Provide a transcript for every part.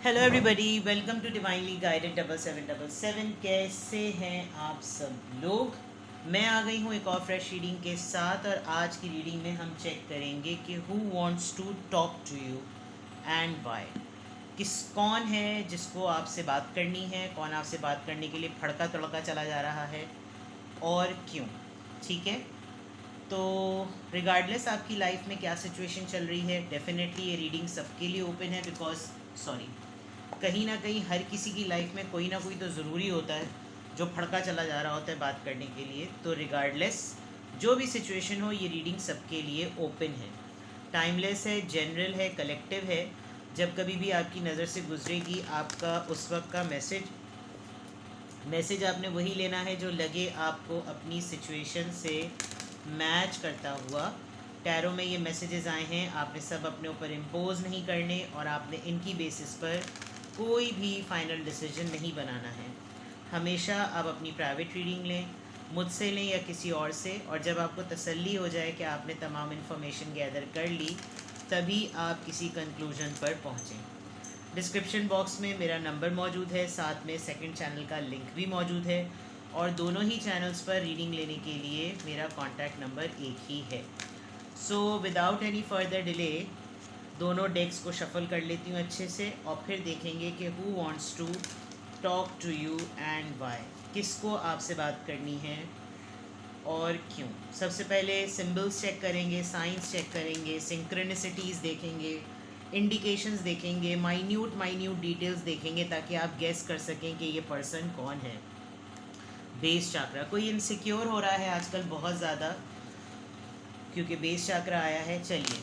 Hello everybody, welcome to divinely guided 7777। कैसे हैं आप सब लोग। मैं आ गई हूँ एक और फ्रेश रीडिंग के साथ, और आज की रीडिंग में हम चेक करेंगे कि who wants to talk to you and why. कौन है जिसको आपसे बात करनी है, कौन आपसे बात करने के लिए फड़का तड़का चला जा रहा है और क्यों। ठीक है, तो रिगार्डलेस आपकी लाइफ में क्या सिचुएशन चल रही है, डेफिनेटली ये रीडिंग सबके लिए ओपन है, बिकॉज सॉरी, कहीं ना कहीं हर किसी की लाइफ में कोई ना कोई तो ज़रूरी होता है जो फड़का चला जा रहा होता है बात करने के लिए। तो रिगार्डलेस जो भी सिचुएशन हो, ये रीडिंग सबके लिए ओपन है, टाइमलेस है, जनरल है, कलेक्टिव है। जब कभी भी आपकी नज़र से गुजरेगी, आपका उस वक्त का मैसेज आपने वही लेना है जो लगे आपको अपनी सिचुएशन से मैच करता हुआ। टैरो में ये मैसेजेस आए हैं, आपने सब अपने ऊपर इम्पोज नहीं करने, और आपने इनकी बेसिस पर कोई भी फाइनल डिसीजन नहीं बनाना है। हमेशा आप अपनी प्राइवेट रीडिंग लें, मुझसे लें या किसी और से, और जब आपको तसल्ली हो जाए कि आपने तमाम इन्फॉर्मेशन गैदर कर ली, तभी आप किसी कंक्लूजन पर पहुँचें। डिस्क्रिप्शन बॉक्स में मेरा नंबर मौजूद है, साथ में सेकंड चैनल का लिंक भी मौजूद है, और दोनों ही चैनल्स पर रीडिंग लेने के लिए मेरा कॉन्टैक्ट नंबर एक ही है। So without any further delay दोनों डेक्स को शफल कर लेती हूँ अच्छे से, और फिर देखेंगे कि who wants to talk to you and why. किसको आपसे बात करनी है और क्यों। सबसे पहले सिंबल्स चेक करेंगे, साइंस चेक करेंगे, सिंक्रोनिसिटीज़ देखेंगे, इंडिकेशंस देखेंगे, माइन्यूट डिटेल्स देखेंगे, ताकि आप गेस कर सकें कि ये पर्सन कौन है। बेस चाक्रा, कोई इनसिक्योर हो रहा है आजकल बहुत ज़्यादा, क्योंकि बेस चाक्रा आया है। चलिए,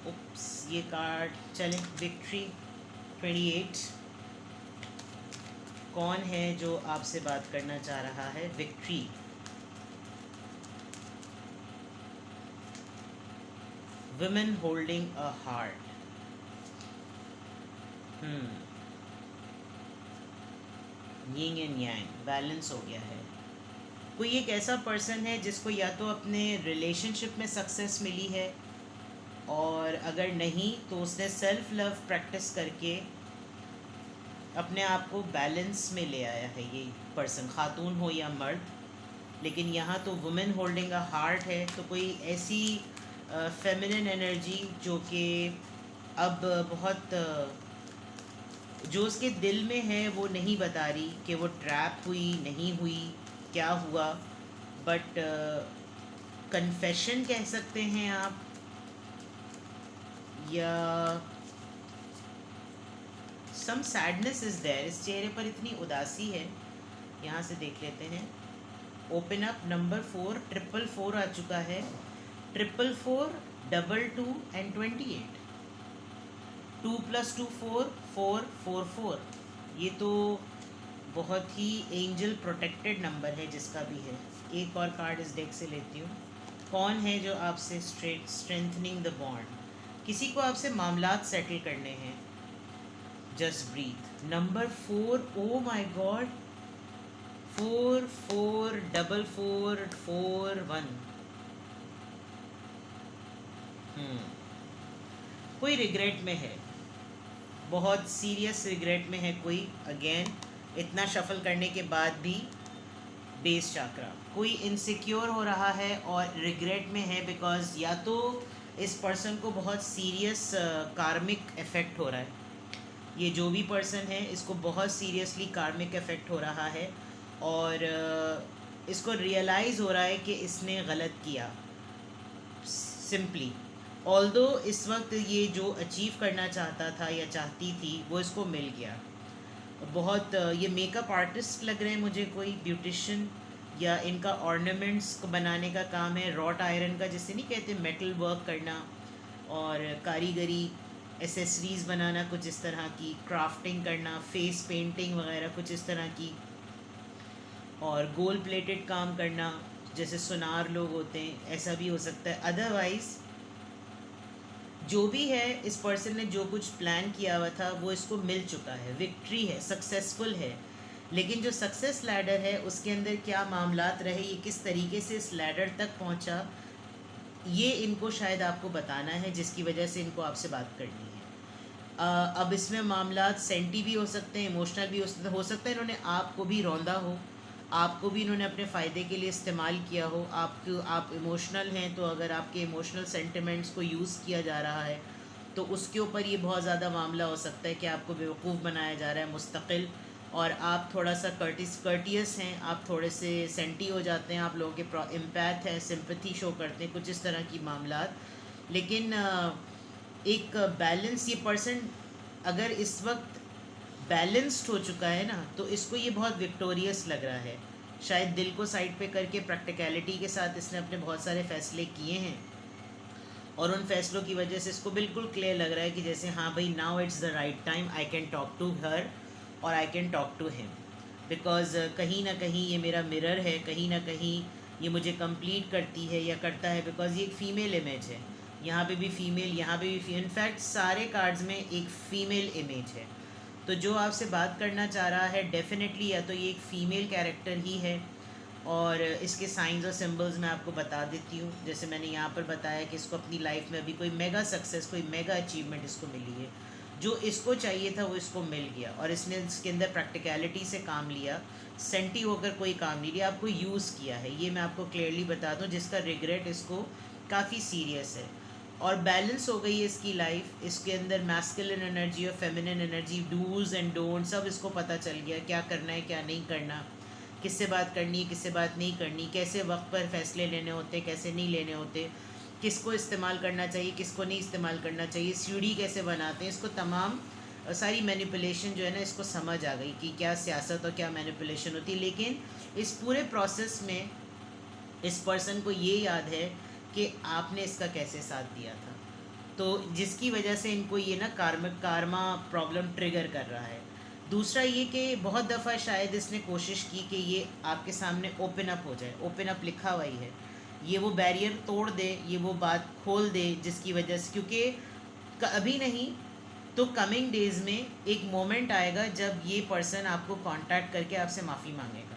उप्स, ये कार्ड चलें। विक्ट्री 28, कौन है जो आपसे बात करना चाह रहा है। Victory, women holding a heart. Yin and yang balance हो गया है। कोई एक ऐसा पर्सन है जिसको या तो अपने रिलेशनशिप में सक्सेस मिली है, और अगर नहीं तो उसने सेल्फ लव प्रैक्टिस करके अपने आप को बैलेंस में ले आया है। ये पर्सन खातून हो या मर्द, लेकिन यहाँ तो वुमेन होल्डिंग अ हार्ट है, तो कोई ऐसी फेमिनिन एनर्जी जो कि अब बहुत जो उसके दिल में है वो नहीं बता रही कि वो ट्रैप हुई नहीं हुई, क्या हुआ, बट कन्फेशन कह सकते हैं आप, या सम सैडनेस इज़ देयर। इस चेहरे पर इतनी उदासी है। यहाँ से देख लेते हैं। ओपन अप नंबर 4, 444 आ चुका है। 444, 22 एंड 28। 2 + 2 4, 4 4 4। ये तो बहुत ही एंजल प्रोटेक्टेड नंबर है जिसका भी है। एक और कार्ड इस डेक से लेती हूँ। कौन है जो आपसे स्ट्रेंथनिंग द बॉन्ड। किसी को आपसे मामलात सेटल करने हैं। Just breathe. Number 4, oh my god, 4 4 4 4 4 1। कोई रिग्रेट में है, बहुत सीरियस रिग्रेट में है कोई। अगेन, इतना शफल करने के बाद भी बेस चाक्रा, कोई इनसिक्योर हो रहा है और रिग्रेट में है, बिकॉज या तो इस पर्सन को बहुत सीरियस कार्मिक इफ़ेक्ट हो रहा है। ये जो भी पर्सन है इसको बहुत सीरियसली कार्मिक इफ़ेक्ट हो रहा है, और इसको रियलाइज़ हो रहा है कि इसने गलत किया। सिंपली, ऑल्दो इस वक्त ये जो अचीव करना चाहता था या चाहती थी वो इसको मिल गया। बहुत ये मेकअप आर्टिस्ट लग रहे हैं मुझे, कोई ब्यूटिशियन, या इनका ऑर्नामेंट्स को बनाने का काम है। रॉट आयरन का, जिसे नहीं कहते, मेटल वर्क करना और कारीगरी, एसेसरीज़ बनाना कुछ इस तरह की, क्राफ्टिंग करना, फेस पेंटिंग वगैरह कुछ इस तरह की, और गोल्ड प्लेटेड काम करना, जैसे सुनार लोग होते हैं, ऐसा भी हो सकता है। अदरवाइज़ जो भी है, इस पर्सन ने जो कुछ प्लान किया हुआ था वो इसको मिल चुका है। विक्ट्री है, सक्सेसफुल है। लेकिन जो सक्सेस लैडर है उसके अंदर क्या मामलात रहे, ये किस तरीके से इस लैडर तक पहुंचा, ये इनको शायद आपको बताना है, जिसकी वजह से इनको आपसे बात करनी है। अब इसमें मामला सेंटी भी हो सकते हैं, इमोशनल भी हो सकता है इन्होंने आपको भी रौंदा हो, आपको भी इन्होंने अपने फ़ायदे के लिए इस्तेमाल किया हो। आप इमोशनल हैं तो अगर आपके इमोशनल सेंटिमेंट्स को यूज़ किया जा रहा है तो उसके ऊपर ये बहुत ज़्यादा मामला हो सकता है कि आपको बेवकूफ़ बनाया जा रहा है मुस्तकिल, और आप थोड़ा सा कर्टियस हैं, आप थोड़े से सेंटी हो जाते हैं, आप लोगों के एम्पैथ है, सिंपैथी शो करते हैं, कुछ इस तरह की मामलात। लेकिन एक बैलेंस, ये पर्सन अगर इस वक्त बैलेंस्ड हो चुका है ना तो इसको ये बहुत विक्टोरियस लग रहा है। शायद दिल को साइड पे करके प्रैक्टिकलिटी के साथ इसने अपने बहुत सारे फैसले किए हैं और उन फैसलों की वजह से इसको बिल्कुल क्लियर लग रहा है कि जैसे हाँ भाई, now it's the right time, I can talk to her और I can talk to him, because कहीं ना कहीं ये मेरा मिरर है, कहीं ना कहीं ये मुझे कंप्लीट करती है या करता है, बिकॉज ये एक फ़ीमेल इमेज है। यहाँ पे भी फीमेल, यहाँ पे भी फीमेल, इनफैक्ट सारे कार्ड्स में एक फ़ीमेल इमेज है। तो जो आपसे बात करना चाह रहा है डेफिनेटली या तो ये एक फ़ीमेल कैरेक्टर ही है, और इसके साइंस और सिंबल्स मैं आपको बता देती हूँ। जैसे मैंने यहाँ पर बताया कि इसको अपनी लाइफ में अभी कोई मेगा सक्सेस, कोई मेगा अचीवमेंट इसको मिली है, जो इसको चाहिए था वो इसको मिल गया, और इसने इसके अंदर प्रैक्टिकलिटी से काम लिया, सेंटी होकर कोई काम नहीं लिया, आपको यूज़ किया है, ये मैं आपको क्लियरली बता दूँ, जिसका रिग्रेट इसको काफ़ी सीरियस है। और बैलेंस हो गई है इसकी लाइफ, इसके अंदर मैस्कुलिन एनर्जी और feminine energy, does and don't सब इसको पता चल गया, क्या करना है क्या नहीं करना, किससे बात करनी है किससे बात नहीं करनी, कैसे वक्त पर फैसले लेने होते कैसे नहीं लेने होते, किसको इस्तेमाल करना चाहिए किसको नहीं इस्तेमाल करना चाहिए, सीढ़ी कैसे बनाते हैं, इसको तमाम सारी मैनिपुलेशन जो है ना इसको समझ आ गई कि क्या सियासत और क्या मैनिपुलेशन होती है। लेकिन इस पूरे प्रोसेस में इस पर्सन को ये याद है कि आपने इसका कैसे साथ दिया था, तो जिसकी वजह से इनको ये ना कारमा प्रॉब्लम ट्रिगर कर रहा है। दूसरा ये कि बहुत दफ़ा शायद इसने कोशिश की कि ये आपके सामने ओपन अप हो जाए, ओपन अप लिखा हुआ ही है, ये वो बैरियर तोड़ दे, ये वो बात खोल दे, जिसकी वजह से, क्योंकि अभी नहीं तो कमिंग डेज़ में एक मोमेंट आएगा जब ये पर्सन आपको कांटेक्ट करके आपसे माफ़ी मांगेगा।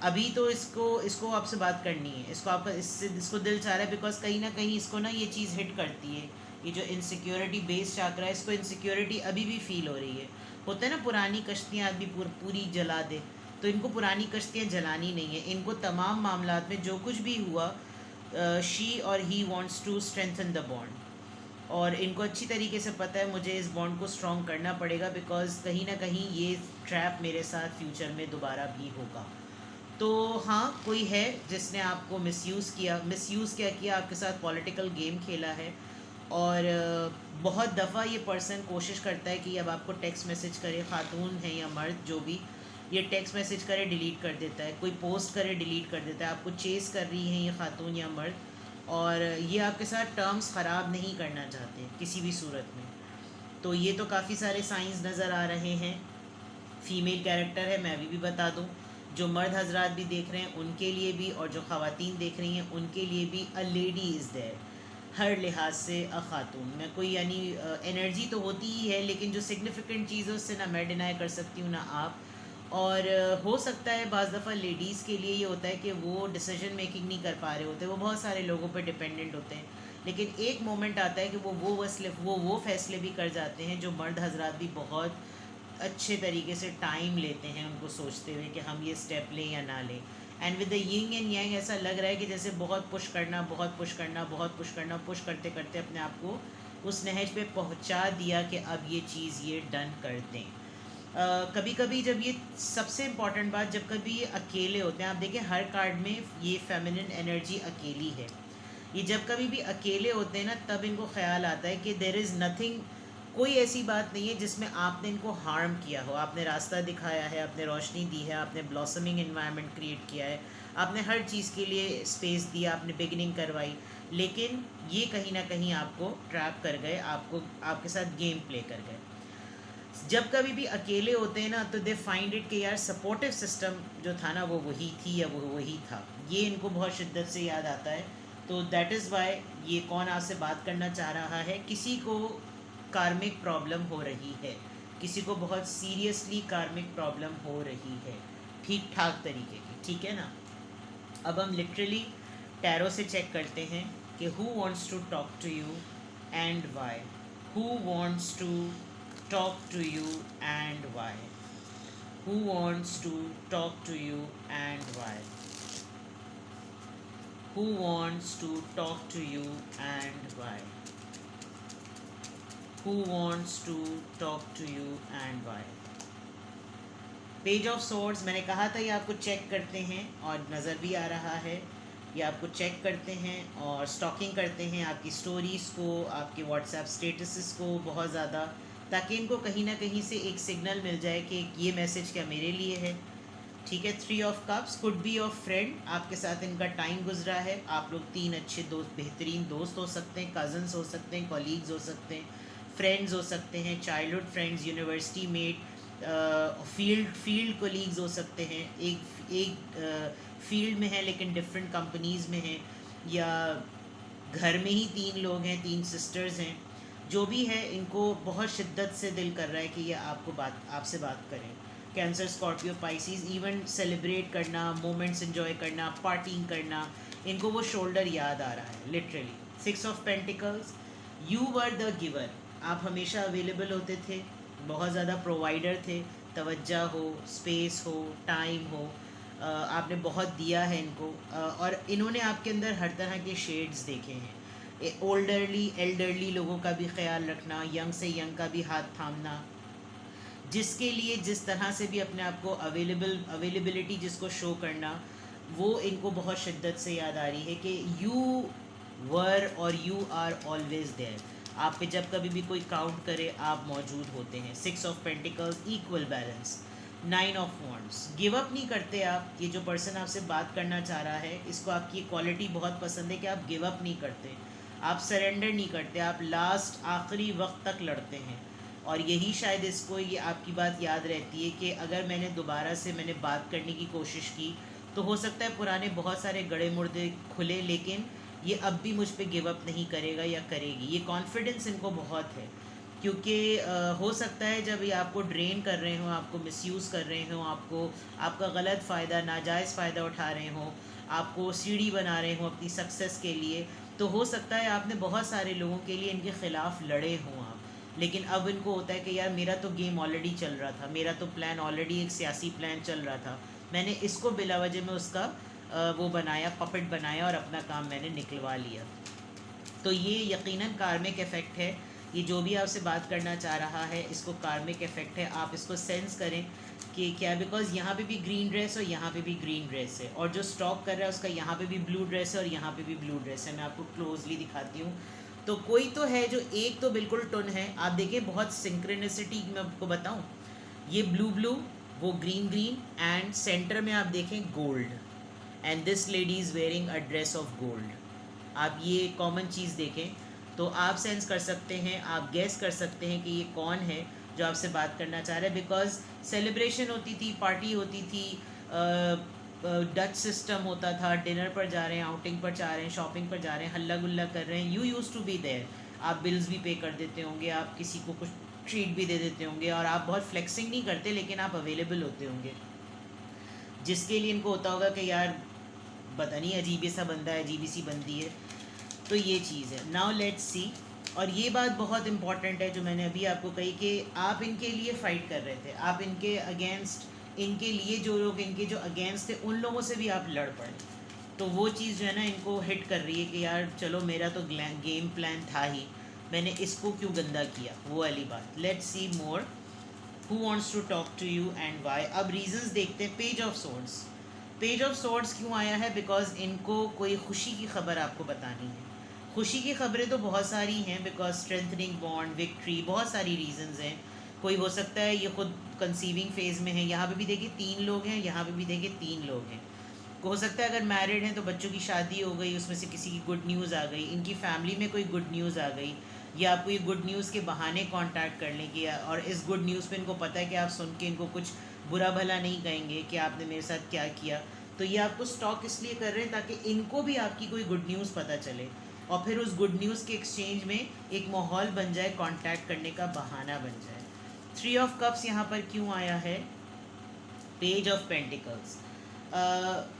अभी तो इसको आपसे बात करनी है, इसको आपका इसको दिल चाह रहा है, बिकॉज कहीं ना कहीं इसको ना ये चीज़ हिट करती है, ये जो इनसिक्योरिटी बेस चाकरा है, इसको इनसिक्योरिटी अभी भी फील हो रही है। होता है ना पुरानी कश्तियाँ आदमी पूरी जला दे, तो इनको पुरानी कश्तियाँ जलानी नहीं है, इनको तमाम मामलात में जो कुछ भी हुआ, शी और he wants to strengthen the bond, और इनको अच्छी तरीके से पता है मुझे इस बॉन्ड को स्ट्रॉन्ग करना पड़ेगा, बिकॉज कहीं ना कहीं ये ट्रैप मेरे साथ फ्यूचर में दोबारा भी होगा। तो हाँ, कोई है जिसने आपको मिसयूज़ क्या किया, आपके साथ पॉलिटिकल गेम खेला है, और बहुत दफ़ा ये पर्सन कोशिश करता है कि अब आपको टेक्स्ट मैसेज करे, ख़ातून है या मर्द जो भी, ये टेक्स्ट मैसेज करे डिलीट कर देता है, कोई पोस्ट करे डिलीट कर देता है, आपको चेस कर रही है ये ख़ातून या मर्द, और ये आपके साथ टर्म्स ख़राब नहीं करना चाहते किसी भी सूरत में। तो ये तो काफ़ी सारे साइंस नज़र आ रहे हैं। फ़ीमेल कैरेक्टर है, मैं अभी भी बता दूँ, जो मर्द हजरात भी देख रहे हैं उनके लिए भी, और जो ख़वातीन देख रही हैं उनके लिए भी, अ लेडी इज़ देयर, हर लिहाज से अ खातून में कोई, यानी एनर्जी तो होती ही है, लेकिन जो सिग्निफिकेंट चीज़ है उससे ना मैं डिनाई कर सकती हूँ ना आप। और हो सकता है बाज़ दफ़ा लेडीज़ के लिए ये होता है कि वो डिसीजन मेकिंग नहीं कर पा रहे होते, वो बहुत सारे लोगों पर डिपेंडेंट होते हैं, लेकिन एक मोमेंट आता है कि वो फैसले भी कर जाते हैं जो मर्द हजरात भी बहुत अच्छे तरीके से टाइम लेते हैं उनको सोचते हुए कि हम ये स्टेप लें या ना लें। And with the yin and yang ऐसा लग रहा है कि जैसे बहुत पुश करना, पुश करते करते अपने आप को उस नहज पे पहुंचा दिया कि अब ये चीज़ ये डन कर दें। कभी कभी जब ये सबसे इम्पॉर्टेंट बात, जब कभी ये अकेले होते हैं, आप देखें हर कार्ड में ये फेमिनिन एनर्जी अकेली है, ये जब कभी भी अकेले होते हैं ना तब इनको ख्याल आता है कि देयर इज़ नथिंग, कोई ऐसी बात नहीं है जिसमें आपने इनको हार्म किया हो, आपने रास्ता दिखाया है, आपने रोशनी दी है, आपने ब्लॉसमिंग इन्वायरमेंट क्रिएट किया है, आपने हर चीज़ के लिए स्पेस दिया, आपने बिगिनिंग करवाई, लेकिन ये कहीं ना कहीं आपको ट्रैप कर गए, आपको आपके साथ गेम प्ले कर गए। जब कभी भी अकेले होते हैं ना तो दे फाइंड इट कि यार सपोर्टिव सिस्टम जो था ना वो वही थी या वो वही था, ये इनको बहुत शिद्दत से याद आता है। तो दैट इज़ वाई ये कौन आपसे बात करना चाह रहा है, किसी को कार्मिक प्रॉब्लम हो रही है, किसी को बहुत सीरियसली कार्मिक प्रॉब्लम हो रही है, ठीक ठाक तरीके की, ठीक है ना। अब हम लिटरली टैरो से चेक करते हैं कि who wants to talk to you and why, Who wants to talk to you and why? Who wants to talk to you and why? Who wants to talk to you and why? Who wants to talk to you and why? Page of swords, मैंने कहा था ये आपको check करते हैं और नज़र भी आ रहा है, ये आपको चेक करते हैं और स्टॉकिंग करते हैं आपकी स्टोरीज़ को, आपके व्हाट्सएप स्टेटसेस को बहुत ज़्यादा, ताकि इनको कहीं ना कहीं से एक सिग्नल मिल जाए कि ये मैसेज क्या मेरे लिए है। ठीक है। 3 of cups could be your friend, आपके साथ इनका टाइम गुजरा है, आप लोग 3 अच्छे दोस्त, बेहतरीन दोस्त हो सकते हैं, कज़न्स हो सकते हैं, कॉलीग्स हो सकते हैं, फ्रेंड्स हो सकते हैं, childhood friends, university mate, field colleagues हो सकते हैं, एक फील्ड में है लेकिन डिफरेंट कंपनीज़ में हैं, या घर में ही 3 लोग हैं, 3 सिस्टर्स हैं, जो भी है इनको बहुत शिद्दत से दिल कर रहा है कि ये आपसे बात करें। Cancer, Scorpio, Pisces, even celebrate करना, मोमेंट्स एंजॉय करना, पार्टिंग करना, इनको वो शोल्डर याद आ रहा है literally. 6 of pentacles, you were the giver, आप हमेशा अवेलेबल होते थे, बहुत ज़्यादा प्रोवाइडर थे, तवज्जो हो, स्पेस हो, टाइम हो, आपने बहुत दिया है इनको, और इन्होंने आपके अंदर हर तरह के शेड्स देखे हैं। एल्डरली लोगों का भी ख्याल रखना, यंग से यंग का भी हाथ थामना, जिसके लिए जिस तरह से भी अपने आप को अवेलेबिलिटी जिसको शो करना, वो इनको बहुत शिद्दत से याद आ रही है कि यू वर और यू आर ऑलवेज देयर, आप पे जब कभी भी कोई काउंट करे आप मौजूद होते हैं। 6 of pentacles, equal balance. 9 of wands, give up नहीं करते आप, ये जो पर्सन आपसे बात करना चाह रहा है इसको आपकी क्वालिटी बहुत पसंद है कि आप गिव अप नहीं करते, आप सरेंडर नहीं करते, आप लास्ट आखिरी वक्त तक लड़ते हैं, और यही शायद इसको ये आपकी बात याद रहती है कि अगर मैंने बात करने की कोशिश की तो हो सकता है पुराने बहुत सारे गड़े मुर्दे खुले, लेकिन ये अब भी मुझ पे गिव अप नहीं करेगा या करेगी। ये कॉन्फिडेंस इनको बहुत है, क्योंकि हो सकता है जब ये आपको ड्रेन कर रहे हों, आपको मिसयूज़ कर रहे हों, आपका गलत फ़ायदा, नाजायज़ फ़ायदा उठा रहे हों, आपको सीढ़ी बना रहे हों अपनी सक्सेस के लिए, तो हो सकता है आपने बहुत सारे लोगों के लिए इनके ख़िलाफ़ लड़े हों आप, लेकिन अब इनको होता है कि यार मेरा तो गेम ऑलरेडी चल रहा था, मेरा तो प्लान ऑलरेडी एक सियासी प्लान चल रहा था, मैंने इसको बिला वजह में उसका वो बनाया, पपेट बनाया और अपना काम मैंने निकलवा लिया। तो ये यकीनन कार्मिक इफ़ेक्ट है, ये जो भी आपसे बात करना चाह रहा है इसको कार्मिक इफ़ेक्ट है, आप इसको सेंस करें कि क्या, बिकॉज यहाँ पे भी ग्रीन ड्रेस और यहाँ पे भी ग्रीन ड्रेस है, और जो स्टॉक कर रहा है उसका यहाँ पे भी ब्लू ड्रेस है और यहाँ पे भी ब्लू ड्रेस है। मैं आपको क्लोजली दिखाती हूँ, तो कोई तो है जो एक तो बिल्कुल टुन है, आप देखिए बहुत सिंक्रोनिसिटी, मैं आपको बताऊँ, ये ब्लू, वो ग्रीन, एंड सेंटर में आप देखें gold, and this lady is wearing a dress of gold. आप ये कॉमन चीज़ देखें तो आप सेंस कर सकते हैं, आप गेस कर सकते हैं कि ये कौन है जो आपसे बात करना चाह रहा है, बिकॉज सेलिब्रेशन होती थी, पार्टी होती थी, डच सिस्टम होता था, डिनर पर जा रहे हैं, आउटिंग पर जा रहे हैं, शॉपिंग पर जा रहे हैं, हल्ला गुल्ला कर रहे हैं, you use to be there, आप बिल्स भी पे कर देते होंगे, आप किसी को कुछ ट्रीट भी दे देते होंगे, और आप बहुत फ्लेक्सिंग नहीं करते लेकिन आप अवेलेबल होते होंगे, जिसके लिए इनको होता होगा कि यार पता नहीं अजीब सा बंदा है, अजीब सी बंदी है। तो ये चीज़ है। नाउ लेट्स सी, और ये बात बहुत इंपॉर्टेंट है जो मैंने अभी आपको कही कि आप इनके लिए फ़ाइट कर रहे थे, आप इनके अगेंस्ट, इनके लिए जो लोग इनके जो अगेंस्ट थे उन लोगों से भी आप लड़ पड़े, तो वो चीज़ जो है ना इनको हिट कर रही है कि यार चलो मेरा तो गेम प्लान था ही, मैंने इसको क्यों गंदा किया, वो वाली बात। Let's see more, who wants to talk to you and why. अब रीजंस देखते हैं। Page of swords, page of swords क्यों आया है, बिकॉज इनको कोई खुशी की खबर आपको बतानी है। खुशी की खबरें तो बहुत सारी हैं, बिकॉज स्ट्रेंथनिंग बॉन्ड, विक्ट्री, बहुत सारी रीजंस हैं। कोई हो सकता है ये खुद कंसीविंग फेज़ में है, यहाँ पे भी देखिए 3 लोग हैं, यहाँ पे भी देखिए 3 लोग हैं। हो सकता है अगर मैरिड हैं तो बच्चों की शादी हो गई, उसमें से किसी की गुड न्यूज़ आ गई, इनकी फैमिली में कोई गुड न्यूज़ आ गई, या आपको ये गुड न्यूज़ के बहाने कांटेक्ट कर लेंगे, और इस गुड न्यूज़ पे इनको पता है कि आप सुन के इनको कुछ बुरा भला नहीं कहेंगे कि आपने मेरे साथ क्या किया, तो ये आपको स्टॉक इसलिए कर रहे हैं ताकि इनको भी आपकी कोई गुड न्यूज़ पता चले, और फिर उस गुड न्यूज़ के एक्सचेंज में एक माहौल बन जाए, कांटेक्ट करने का बहाना बन जाए। 3 ऑफ कप्स यहाँ पर क्यों आया है, पेज ऑफ पेंटिकल्स।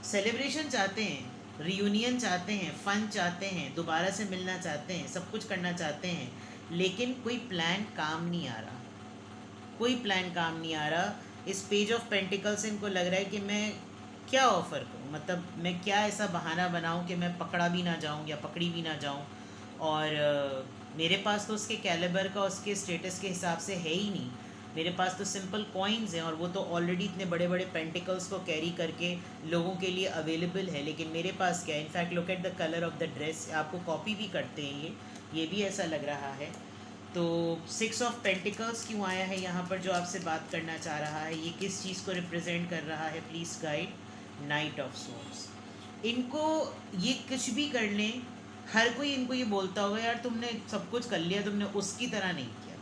सेलिब्रेशन चाहते हैं, रियूनियन चाहते हैं, फ़न चाहते हैं, दोबारा से मिलना चाहते हैं, सब कुछ करना चाहते हैं, लेकिन कोई प्लान काम नहीं आ रहा, कोई प्लान काम नहीं आ रहा। इस पेज ऑफ पेंटिकल से इनको लग रहा है कि मैं क्या ऑफ़र करूं, मतलब मैं क्या ऐसा बहाना बनाऊं कि मैं पकड़ा भी ना जाऊं या पकड़ी भी ना जाऊं। और मेरे पास तो उसके कैलिबर का, उसके स्टेटस के हिसाब से है ही नहीं। मेरे पास तो सिंपल कॉइन्स हैं और वो तो ऑलरेडी इतने बड़े बड़े पेंटिकल्स को कैरी करके लोगों के लिए अवेलेबल है। लेकिन मेरे पास क्या है, in fact look at the colour of the dress, आपको कॉपी भी करते हैं ये भी ऐसा लग रहा है। तो 6 ऑफ पेंटिकल्स क्यों आया है यहाँ पर, जो आपसे बात करना चाह रहा है, ये किस चीज़ को रिप्रेजेंट कर रहा है, please guide. Night of swords. इनको ये कुछ भी कर लें, हर कोई इनको ये बोलता होगा यार तुमने सब कुछ कर लिया, तुमने उसकी तरह नहीं किया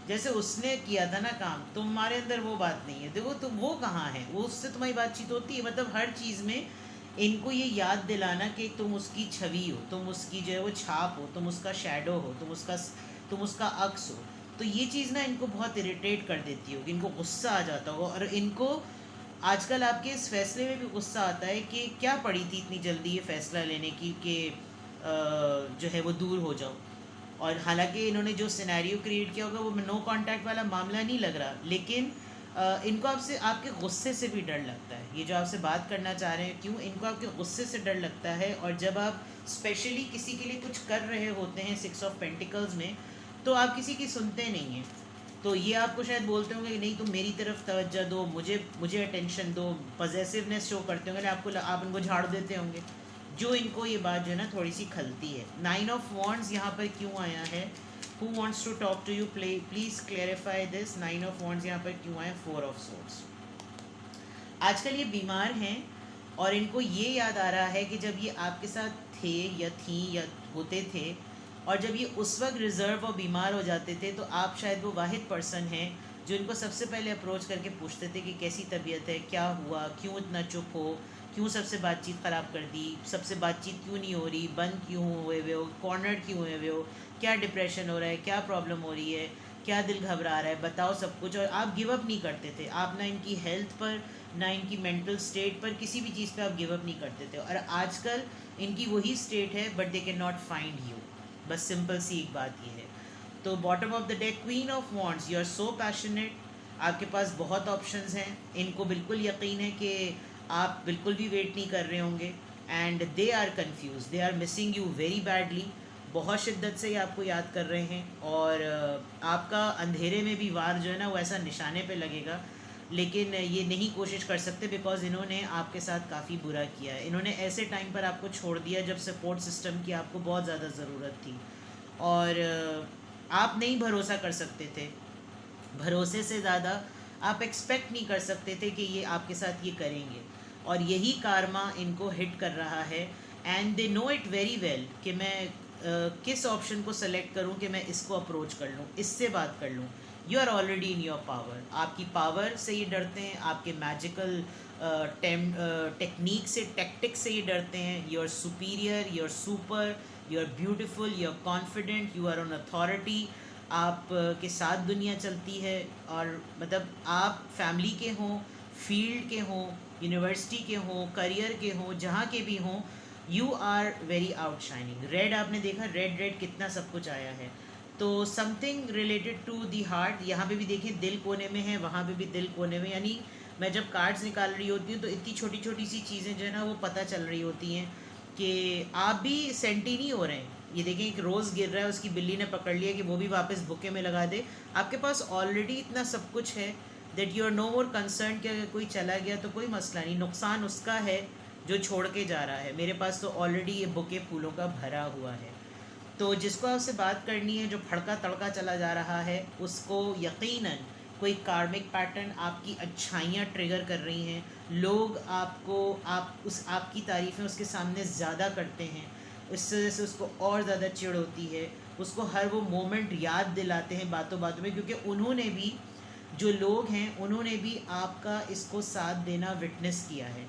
जैसे उसने किया था ना काम, तुम्हारे अंदर वो बात नहीं है। देखो तुम वो कहाँ है, वो उससे तुम्हारी बातचीत होती है। मतलब हर चीज़ में इनको ये याद दिलाना कि तुम उसकी छवि हो, तुम उसकी जो है वो छाप हो, तुम उसका शैडो हो, तुम उसका अक्स हो। तो ये चीज़ ना इनको बहुत इरिटेट कर देती होगी, इनको गुस्सा आ जाता होगा। और इनको आजकल आपके इस फैसले में भी गुस्सा आता है कि क्या पड़ी थी इतनी जल्दी ये फ़ैसला लेने की कि जो है वो दूर हो जाओ। और हालांकि इन्होंने जो सिनेरियो क्रिएट किया होगा वो नो कांटेक्ट वाला मामला नहीं लग रहा, लेकिन इनको आपसे, आपके गुस्से से भी डर लगता है। ये जो आपसे बात करना चाह रहे हैं, क्यों इनको आपके गुस्से से डर लगता है। और जब आप स्पेशली किसी के लिए कुछ कर रहे होते हैं 6 ऑफ पेंटिकल्स में, तो आप किसी की सुनते नहीं हैं। तो ये आपको शायद बोलते होंगे कि नहीं तुम मेरी तरफ तवज्जो दो, मुझे अटेंशन दो, पॉजेसिवनेस शो करते होंगे, आप उनको झाड़ देते होंगे। जो इनको ये बात जो है ना थोड़ी सी खलती है। 9 ऑफ वॉन्ड्स यहाँ पर क्यों आया है, who wants to talk to you, please clarify this. 9 of wands यहाँ पर क्यों आया 4 ऑफ सोर्ड्स। आजकल ये बीमार हैं और इनको ये याद आ रहा है कि जब ये आपके साथ थे या थी या होते थे, और जब ये उस वक्त रिज़र्व और बीमार हो जाते थे, तो आप शायद वो वाहिद पर्सन हैं जो इनको सबसे पहले अप्रोच करके पूछते थे कि कैसी तबीयत है, क्या हुआ, क्यों इतना चुप हो, क्यों सबसे बातचीत ख़राब कर दी, सबसे बातचीत क्यों नहीं हो रही, बंद क्यों हुए हुए हो, कॉर्नर क्यों हुए हुए हो, क्या डिप्रेशन हो रहा है, क्या प्रॉब्लम हो रही है, क्या दिल घबरा रहा है, बताओ सब कुछ। और आप गिव अप नहीं करते थे, आप ना इनकी हेल्थ पर, ना इनकी मेंटल स्टेट पर, किसी भी चीज़ पे आप गिव अप नहीं करते थे। और आजकल इनकी वही स्टेट है, but they can not find you. बस सिंपल सी एक बात ये है। तो bottom of the deck queen of wands, you are so passionate, आपके पास बहुत ऑप्शंस हैं। इनको बिल्कुल यकीन है कि आप बिल्कुल भी वेट नहीं कर रहे होंगे, and they are confuse, they are missing you very badly. बहुत शिद्दत से ये आपको याद कर रहे हैं, और आपका अंधेरे में भी वार जो है ना वो ऐसा निशाने पे लगेगा, लेकिन ये नहीं कोशिश कर सकते बिकॉज इन्होंने आपके साथ काफ़ी बुरा किया है। इन्होंने ऐसे टाइम पर आपको छोड़ दिया जब सपोर्ट सिस्टम की आपको बहुत ज़्यादा ज़रूरत थी, और आप नहीं भरोसा कर सकते थे। भरोसे से ज़्यादा आप एक्सपेक्ट नहीं कर सकते थे कि ये आपके साथ ये करेंगे, और यही कारमा इनको हिट कर रहा है। And they know it very well कि मैं किस ऑप्शन को सेलेक्ट करूं, कि मैं इसको अप्रोच कर लूं, इससे बात कर लूं। You are already in your power, आपकी पावर से ये डरते हैं, आपके मैजिकल टेक्निक से, टैक्टिक्स से ये डरते हैं। You are superior, you are super, you are beautiful, you are confident, you are on authority. आप के साथ दुनिया चलती है, और मतलब आप फैमिली के हों, फील्ड के हों, यूनिवर्सिटी के हों, करियर के हों, जहाँ के भी हों, you are very outshining. Red आपने देखा, रेड रेड कितना सब कुछ आया है। तो something related to the heart, यहाँ पे भी देखें दिल कोने में है, वहाँ पे भी दिल कोने में। यानी मैं जब कार्ड्स निकाल रही होती हूँ तो इतनी छोटी छोटी सी चीज़ें जो है ना वो पता चल रही होती हैं कि आप भी सेंटी नहीं हो रहे हैं। ये देखें एक रोज़ गिर रहा है, उसकी बिल्ली ने पकड़ लिया कि वो भी वापस बुके में लगा दे। आपके पास ऑलरेडी इतना सब कुछ है that you are no more concern कि अगर कोई चला गया तो कोई मसला नहीं, नुकसान उसका है जो छोड़ के जा रहा है। मेरे पास तो ऑलरेडी ये बुके फूलों का भरा हुआ है। तो जिसको आपसे बात करनी है, जो फड़का तड़का चला जा रहा है, उसको यकीनन कोई कार्मिक पैटर्न आपकी अच्छाइयाँ ट्रिगर कर रही हैं। लोग आपको, आपकी तारीफ़ें उसके सामने ज़्यादा करते हैं, इस वजह से उसको और ज़्यादा चिढ़ होती है। उसको हर वो मोमेंट याद दिलाते हैं बातों बातों में, क्योंकि उन्होंने भी, जो लोग हैं उन्होंने भी आपका इसको साथ देना विटनेस किया है।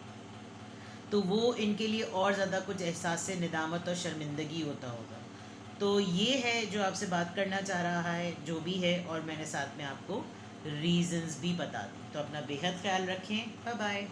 तो वो इनके लिए और ज़्यादा कुछ एहसास से निदामत और शर्मिंदगी होता होगा। तो ये है जो आपसे बात करना चाह रहा है, जो भी है, और मैंने साथ में आपको रीज़न्स भी बता दी। तो अपना बेहद ख्याल रखें। Bye bye.